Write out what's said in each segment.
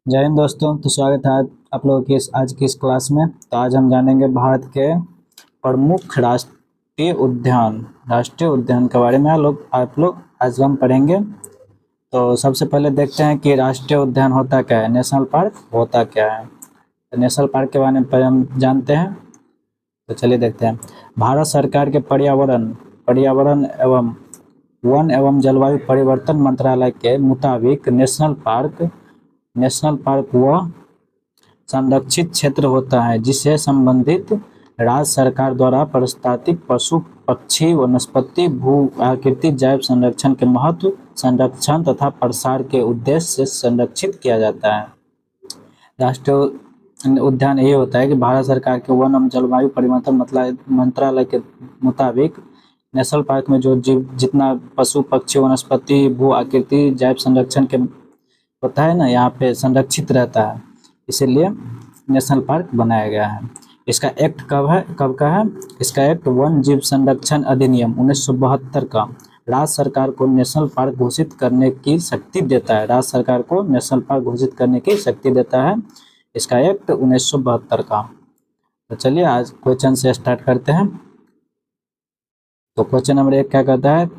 जय हिंद दोस्तों। तो स्वागत है आप लोगों की आज की इस क्लास में। तो आज हम जानेंगे भारत के प्रमुख राष्ट्रीय उद्यान के बारे में आप लोग आज हम पढ़ेंगे। तो सबसे पहले देखते हैं कि राष्ट्रीय उद्यान होता क्या है, नेशनल पार्क होता क्या है। तो नेशनल पार्क के बारे में पहले हम जानते हैं। तो चलिए देखते हैं। भारत सरकार के पर्यावरण एवं वन एवं जलवायु परिवर्तन मंत्रालय के मुताबिक नेशनल पार्क वह संरक्षित क्षेत्र होता है जिसे संबंधित राज्य सरकार द्वारा पारिस्थितिक, पशु पक्षी, वनस्पति, भू आकृति, जैव संरक्षण के महत्व, संरक्षण तथा प्रसार के उद्देश्य से संरक्षित किया जाता है। राष्ट्रीय उद्यान यही होता है कि भारत सरकार के वन एवं जलवायु परिवर्तन मंत्रालय के मुताबिक नेशनल पार्क में जो जितना पशु पक्षी, वनस्पति, भू आकृति, जैव संरक्षण के होता है ना, यहाँ पे संरक्षित रहता है, इसीलिए नेशनल पार्क बनाया गया है। इसका एक्ट कब का है? इसका एक्ट वन जीव संरक्षण अधिनियम 1972 का राज्य सरकार को नेशनल पार्क घोषित करने की शक्ति देता है। राज्य सरकार को नेशनल पार्क घोषित करने की शक्ति देता है इसका एक्ट 1972 का। तो चलिए आज क्वेश्चन से स्टार्ट करते हैं। तो क्वेश्चन नंबर 1 क्या कहता है?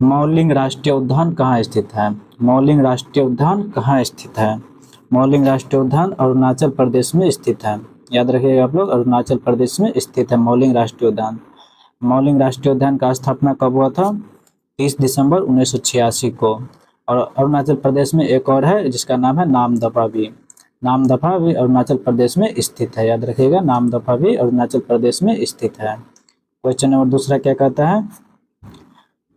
मौलिंग राष्ट्रीय उद्यान कहाँ स्थित है? मौलिंग राष्ट्रीय उद्यान कहाँ स्थित है? मौलिंग राष्ट्रीय उद्यान अरुणाचल प्रदेश में स्थित है। याद रखिएगा आप लोग, अरुणाचल प्रदेश में स्थित है मौलिंग राष्ट्रीय उद्यान। मौलिंग राष्ट्रीय उद्यान का स्थापना कब हुआ था? 30 दिसंबर 1986 को। और अरुणाचल प्रदेश में एक और है जिसका नाम है नामदफा भी। नामदफा भी अरुणाचल प्रदेश में स्थित है। याद रखिएगा, नामदफा भी अरुणाचल प्रदेश में स्थित है। क्वेश्चन नंबर दूसरा क्या कहता है?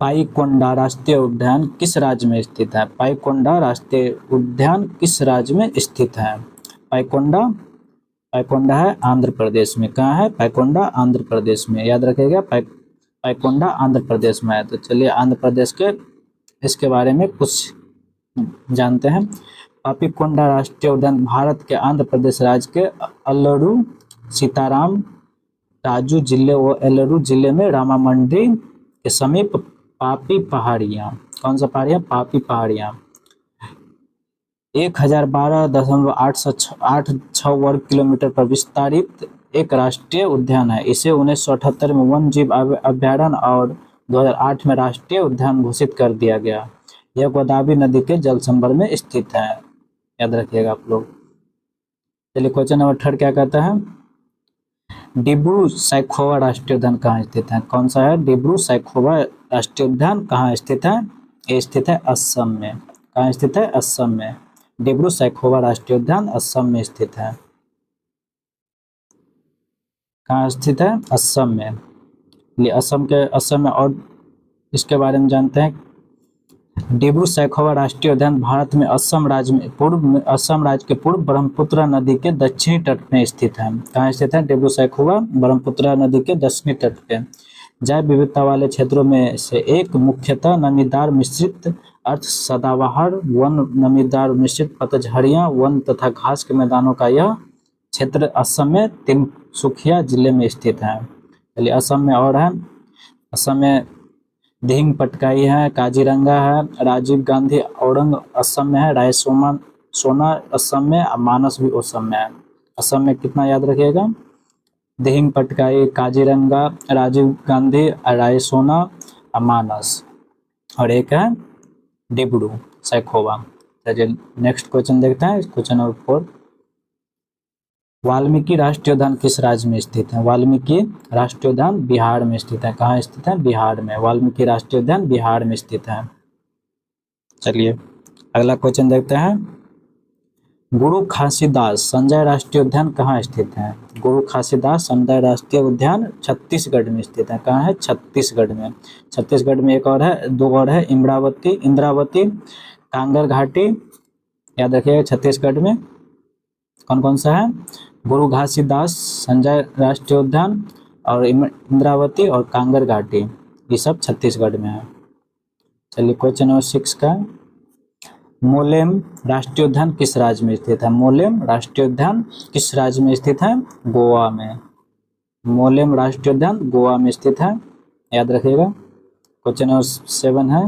पाईकोंडा राष्ट्रीय उद्यान किस राज्य में स्थित है? पाईकोंडा राष्ट्रीय उद्यान किस राज्य में स्थित है? पाईकोंडा है आंध्र प्रदेश में। कहाँ है? पाईकोंडा आंध्र प्रदेश में। याद रखिएगा, पाईकोंडा आंध्र प्रदेश में है। तो चलिए आंध्र प्रदेश के इसके बारे में कुछ जानते हैं। पापीकोंडा राष्ट्रीय उद्यान भारत के आंध्र प्रदेश राज्य के अल्लूरू सीताराम राजू जिले व एल्लूरू जिले में रामामंडी के समीप पापी पहाड़ियाँ। कौन सा पहाड़ियाँ? पापी पहाड़ियाँ 1012.886 वर्ग किलोमीटर पर विस्तारित एक राष्ट्रीय उद्यान है। इसे 1978 में वन जीव अभ्यारण्य और 2008 में राष्ट्रीय उद्यान घोषित कर दिया गया। यह गोदावरी नदी के जल संभर में स्थित है। याद रखिएगा आप लोग। चलिए क्वेश्चन नंबर 3 क्या कहता है? डिब्रू सैखोवा राष्ट्रीय उद्यान कहाँ स्थित है? कौन सा है? डिब्रू सैखोवा राष्ट्रीय उद्यान कहाँ स्थित है? ये स्थित है असम में। कहाँ स्थित है? असम में। डिब्रू सैखोवा राष्ट्रीय उद्यान असम में स्थित है। कहाँ स्थित है? असम में। असम में और इसके बारे में जानते हैं। डिब्रू सैखोवा राष्ट्रीय उद्यान भारत में असम राज्य के पूर्व ब्रह्मपुत्र नदी के दक्षिणी तट में स्थित है। कहाँ स्थित है? डिब्रू सैखोवा ब्रह्मपुत्र नदी के दक्षिणी तट पे। जैव विविधता वाले क्षेत्रों में से एक मुख्यतः नमीदार मिश्रित अर्ध सदाबहार वन, नमीदार मिश्रित पतझड़िया वन तथा घास के मैदानों का यह क्षेत्र असम में तिनसुकिया जिले में स्थित है। चलिए असम में और है। असम में दिहिंग पटकाई है, काजीरंगा है, राजीव गांधी औरंग असम में है, सोना असम में, मानस भी असम में है। असम में कितना याद रखिएगा? दिहिंग पटकाई, काजीरंगा, राजीव गांधी, रायसोना, मानस, और एक है डिब्रू सैखोवा। चलिए नेक्स्ट क्वेश्चन देखते हैं। क्वेश्चन नंबर 4, वाल्मीकि राष्ट्रीय उद्यान किस राज्य में स्थित है? वाल्मीकि राष्ट्रीय उद्यान बिहार में स्थित है। कहाँ स्थित है? बिहार में। वाल्मीकि राष्ट्रीय उद्यान बिहार में स्थित है। चलिए अगला क्वेश्चन देखते हैं। गुरु घासीदास संजय राष्ट्रीय उद्यान कहाँ स्थित है? गुरु घासीदास संजय राष्ट्रीय उद्यान छत्तीसगढ़ में स्थित है। कहाँ है? छत्तीसगढ़ में। छत्तीसगढ़ में एक और है, दो और है, इंद्रावती, कांगर घाटी। याद रखिएगा छत्तीसगढ़ में कौन कौन सा है? गुरु घासीदास संजय राष्ट्रीय उद्यान और इंद्रावती और कांगर घाटी, ये सब छत्तीसगढ़ में है। चलिए क्वेश्चन नंबर 6 का, मोलेम राष्ट्रीय उद्यान किस राज्य में स्थित है? मोलेम राष्ट्रीय उद्यान किस राज्य में स्थित है? गोवा में। मोलेम राष्ट्रीय उद्यान गोवा में स्थित है। याद रखिएगा। क्वेश्चन नंबर 7 है,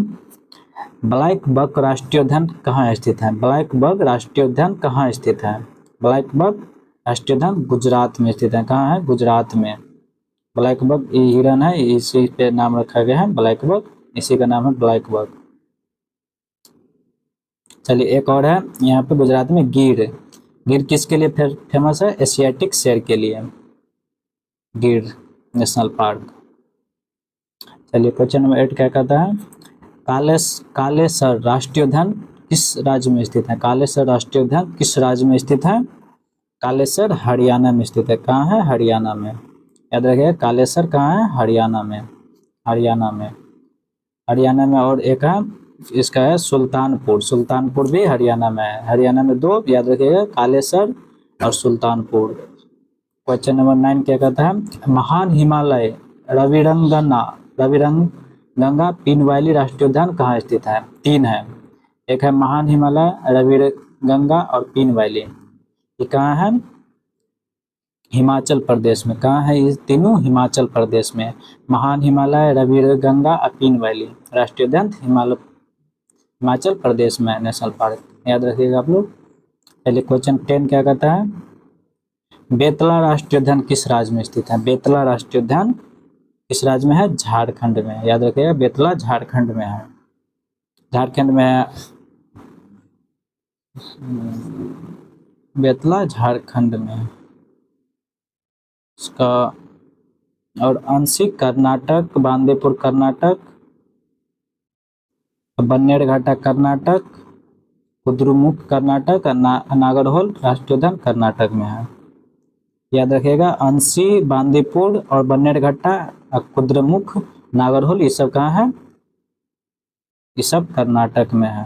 ब्लैक बक राष्ट्रीय उद्यान कहाँ स्थित है? ब्लैक बक राष्ट्रीय उद्यान कहाँ स्थित है? ब्लैक बक राष्ट्रीय उद्यान गुजरात में स्थित है। कहाँ है? गुजरात में। ब्लैक बक ये हिरन है, इसी पे नाम रखा गया है ब्लैक बक, इसी का नाम है ब्लैक बक। चलिए एक और है यहाँ पे गुजरात में गिर। गिर किसके लिए फेमस है? एशियाटिक शेर के लिए, गिर नेशनल पार्क। चलिए क्वेश्चन नंबर 8 क्या कहता है? कालेसर राष्ट्रीय उद्यान किस राज्य में स्थित है? कालेसर राष्ट्रीय उद्यान किस राज्य में स्थित है? कालेसर हरियाणा में स्थित है। कहाँ है? हरियाणा में। याद रखिएगा कालेसर कहाँ है? हरियाणा में। हरियाणा में, हरियाणा में। और एक है इसका है सुल्तानपुर, सुल्तानपुर भी हरियाणा में है। हरियाणा में दो, याद रखिएगा कालेसर और सुल्तानपुर। क्वेश्चन नंबर 9 क्या कहता है? महान हिमालय रविरंगगंगा पीन वैली राष्ट्रीय उद्यान कहाँ स्थित है? 3 है, एक है महान हिमालय, रविरंगगंगा और पीन वैली। ये कहाँ है? हिमाचल प्रदेश में। कहाँ है ये तीनों? हिमाचल प्रदेश में। महान हिमालय, रविरंगगंगा और पीन वैली राष्ट्रीय उद्यान हिमाचल प्रदेश में नेशनल पार्क, याद रखिएगा आप लोग। पहले क्वेश्चन 10 क्या कहता है? बेतला राष्ट्रीय उद्यान किस राज्य में स्थित है? बेतला राष्ट्रीय उद्यान किस राज्य में है? झारखंड में। याद रखिएगा बेतला झारखंड में है। झारखंड में है बेतला, झारखंड में इसका। और आंशिक कर्नाटक, बांदीपुर कर्नाटक, बन्नेरघट्टा कर्नाटक, कुद्रेमुख कर्नाटक, नागरहोल राष्ट्रीय उद्यान कर्नाटक में है। याद रखिएगा अंशी, बांदीपुर और बन्नेरघट्टा, कुद्रेमुख, नागरहोल ये सब कहाँ है? ये सब कर्नाटक में है।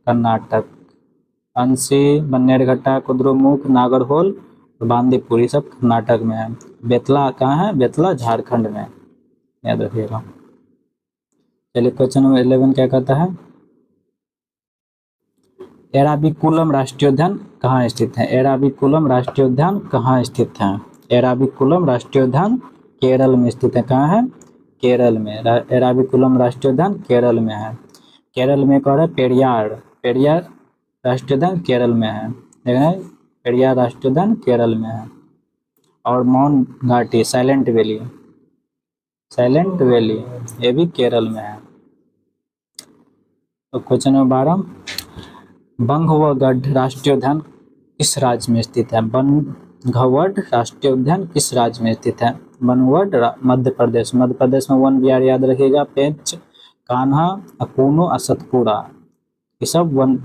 कर्नाटक, अंशी, बन्नेरघट्टा, कुद्रेमुख, नागरहोल, बांदीपुर ये सब कर्नाटक में है। बेतला कहाँ है? बेतला झारखंड में, याद रखिएगा। चलिए क्वेश्चन नंबर 11 क्या कहता है? एराविकुलम राष्ट्रीय उद्यान कहाँ स्थित है? एराविकुलम राष्ट्रीय उद्यान कहाँ स्थित है? एराविकुलम राष्ट्रीय उद्यान केरल में स्थित है। कहाँ है? केरल में। एराविकुलम राष्ट्रीय उद्यान केरल में है। केरल में एक और है पेरियार, पेरियार राष्ट्रीय उद्यान केरल में है। देखना, पेरियार राष्ट्रीय उद्यान केरल में है। और माउंट घाटी, साइलेंट वैली, साइलेंट वैली ये भी केरल में है। तो क्वेश्चन नंबर 12, बंधवगढ़ राष्ट्रीय उद्यान किस राज्य में स्थित है? बंधवगढ़ राष्ट्रीय उद्यान किस राज्य में स्थित है? बंधवगढ़ मध्य प्रदेश। मध्य प्रदेश में वन विहार, याद रखिएगा पेंच, कान्हा, अकूनो और सतपुड़ा ये सब वन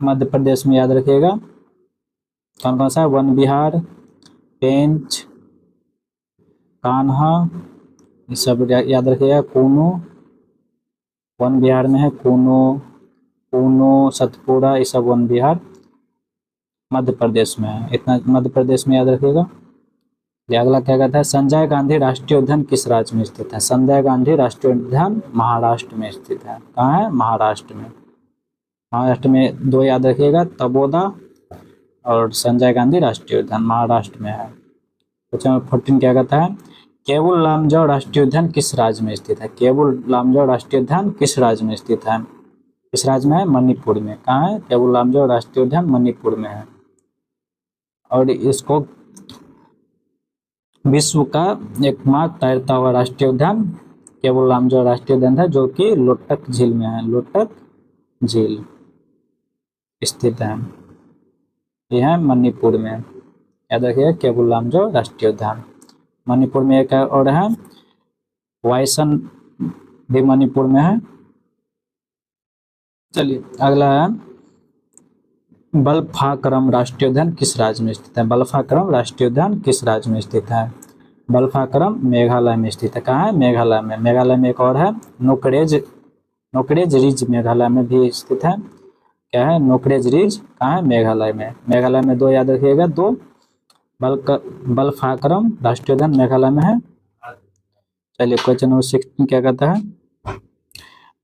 मध्य प्रदेश में, याद रखिएगा। कौन कौन सा? वन विहार, पेंच, कान्हा ये सब याद रखिएगा। कूनो वन विहार में है, कूनो, सतपुड़ा ये सब वन विहार मध्य प्रदेश में है। इतना मध्य प्रदेश में याद रखिएगा। अगला क्या कहता है? संजय गांधी राष्ट्रीय उद्यान किस राज्य में स्थित है? संजय गांधी राष्ट्रीय उद्यान महाराष्ट्र में स्थित है। कहाँ है? महाराष्ट्र में। महाराष्ट्र में दो याद रखिएगा, तबोदा और संजय गांधी राष्ट्रीय उद्यान महाराष्ट्र में है। क्वेश्चन नंबर 14 क्या कहता है? केबुल लामजाओ राष्ट्रीय उद्यान किस राज्य में स्थित है? केबुल लामजाओ राष्ट्रीय उद्यान किस राज्य में स्थित है? किस राज्य में है? मणिपुर में। कहाँ है? केबुल लामजाओ राष्ट्रीय उद्यान मणिपुर में है। और इसको विश्व का एकमात्र तैरता हुआ राष्ट्रीय उद्यान केबुल लामजाओ राष्ट्रीय उद्यान है, जो कि लोटक झील में है। लोटक झील स्थित है, यह है मणिपुर में। याद रखिए केबुल लामजाओ राष्ट्रीय उद्यान मणिपुर में। एक और है वाइसन भी मणिपुर में है। चलिए अगला है बल्फाक्रम राष्ट्रीय उद्यान किस राज्य में स्थित है? बल्फाक्रम राष्ट्रीय उद्यान किस राज्य में स्थित है? बल्फाक्रम मेघालय में स्थित है। कहाँ है? मेघालय में। मेघालय में एक और है नोकरेज रिज, मेघालय में भी स्थित है। क्या है? नोकरेज रिज कहाँ है? मेघालय में। मेघालय में दो याद रखिएगा, दो बल्फाक्रम राष्ट्रीय उद्यान मेघालय में है। चलिए क्वेश्चन नंबर 16 क्या कहता है?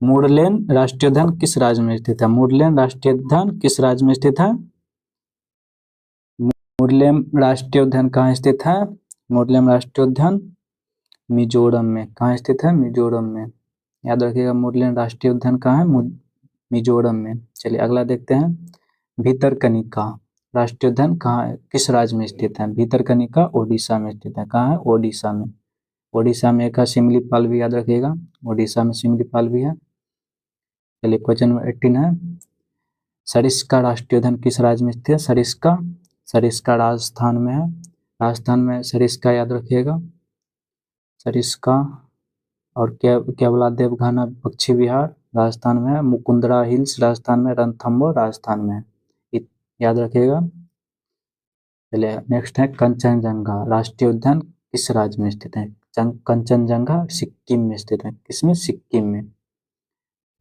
मुरलेन राष्ट्रीय उद्यान किस राज्य में स्थित है? मुरलेन राष्ट्रीय उद्यान किस राज्य में स्थित है? मुरलेन राष्ट्रीय उद्यान कहाँ स्थित है? मुरलेन राष्ट्रीय उद्यान मिजोरम में। कहाँ स्थित है? मिजोरम में। याद रखिएगा मुरलेन राष्ट्रीय उद्यान कहाँ है, मिजोरम में। चलिए अगला देखते हैं, भीतरकनिका राष्ट्रीय उद्यान कहाँ है, किस राज्य में स्थित है। भीतरकनिका ओडिशा में स्थित है। कहाँ है, ओडिशा में। ओडिशा में एक है सिमलीपाल भी, याद रखिएगा ओडिशा में सिमलीपाल भी है। चलिए क्वेश्चन नंबर 18 है, सरिस्का राष्ट्रीय उद्यान किस राज्य में स्थित है। सरिस्का, सरिस्का राजस्थान में है। राजस्थान में सरिस्का, याद रखिएगा सरिस्का। और केवला देवघाना पक्षी विहार राजस्थान में है। मुकुंदरा हिल्स राजस्थान में, रणथंबोर राजस्थान में है। याद रखिएगा। चलिए नेक्स्ट है, कंचनजंगा राष्ट्रीय उद्यान किस राज्य में स्थित है। कंचनजंगा सिक्किम में स्थित है। किसमें, सिक्किम में।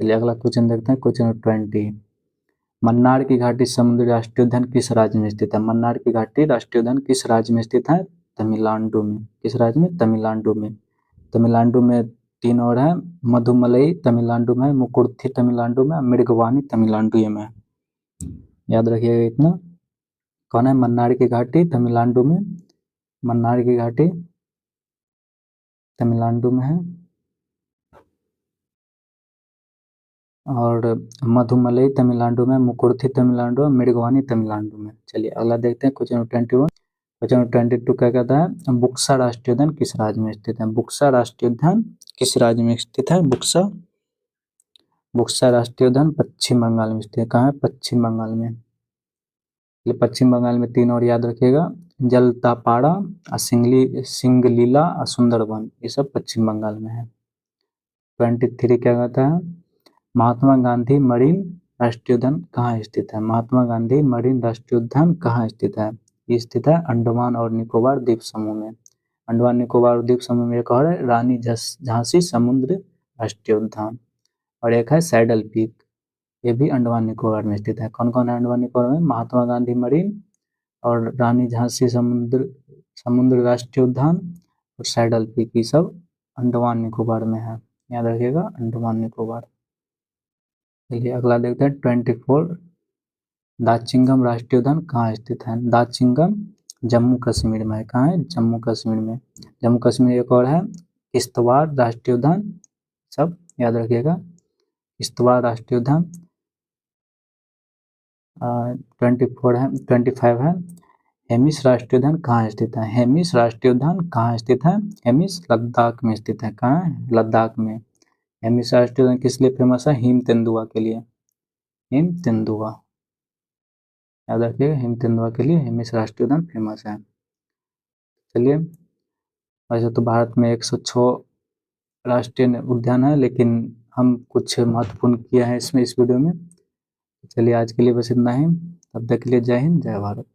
चलिए अगला क्वेश्चन देखते हैं, क्वेश्चन नंबर 20, मन्नार की घाटी समुद्री राष्ट्रीय उद्यान किस राज्य में स्थित है। मन्नार की घाटी राष्ट्रीय उद्यान किस राज्य में स्थित है, तमिलनाडु में। किस राज्य में, तमिलनाडु में। तमिलनाडु में तीन और है, मधुमलई तमिलनाडु में, मुकुर्थी तमिलनाडु में, मृगवानी तमिलनाडु में। याद रखिएगा इतना। कौन है, मन्नार की घाटी तमिलनाडु में, मन्नार की घाटी तमिलनाडु में है। और मधुमलई तमिलनाडु में, मुकुर्थी तमिलनाडु में, मृगवानी तमिलनाडु में। चलिए अगला देखते हैं, क्वेश्चन 21। क्वेश्चन 22 क्या कहता है, बुक्सा राष्ट्रीय उद्यान किस राज्य में स्थित है। बुक्सा राष्ट्रीय उद्यान किस राज्य में स्थित है। बुक्सा, बुक्सा राष्ट्रीय उद्यान पश्चिम बंगाल में स्थित है। कहाँ है, पश्चिम बंगाल में। ये पश्चिम बंगाल में तीन और याद रखिएगा, जलदापाड़ा, सिंगलीला, सुंदरवन, ये सब पश्चिम बंगाल में है। 23 क्या कहता है, महात्मा गांधी मरीन राष्ट्रीय उद्यान कहाँ स्थित है। महात्मा गांधी मरीन राष्ट्रीय उद्यान कहाँ स्थित है। ये स्थित है अंडमान और निकोबार द्वीप समूह में। अंडमान निकोबार द्वीप समूह में एक और है, रानी झांसी समुद्र राष्ट्रीय उद्यान, और एक है सैडल पीक, ये भी अंडमान निकोबार में स्थित है। कौन कौन है अंडमान निकोबार में, महात्मा गांधी मरीन और रानी झांसी समुद्र राष्ट्रीय उद्यान और सैडल पीक, ये सब अंडमान निकोबार में है। याद रखिएगा अंडमान निकोबार। चलिए अगला देखते हैं 24, दाचिंगम राष्ट्रीय उद्यान कहाँ स्थित है। दाचिंगम जम्मू कश्मीर में है। कहाँ है, जम्मू कश्मीर में। जम्मू कश्मीर एक और है, किश्तवाड़ राष्ट्रीय उद्यान, सब याद रखिएगा किश्तवाड़ राष्ट्रीय उद्यान। 24 है, 25 है, हेमिस राष्ट्रीय उद्यान कहाँ स्थित है। हेमिस राष्ट्रीय उद्यान कहाँ स्थित है। हेमिस लद्दाख में स्थित है। कहाँ है, लद्दाख में। हेमिस राष्ट्रीय उद्यान किस लिए फेमस है, हिम तेंदुआ के लिए। हिम तेंदुआ, याद रखिएगा हिम तेंदुआ के लिए हेमिस राष्ट्रीय उद्यान फेमस है। चलिए वैसे तो भारत में 106 राष्ट्रीय उद्यान है, लेकिन हम कुछ महत्वपूर्ण किया है इसमें, इस वीडियो में। चलिए आज के लिए बस इतना ही, तब तक के लिए जय हिंद जय भारत।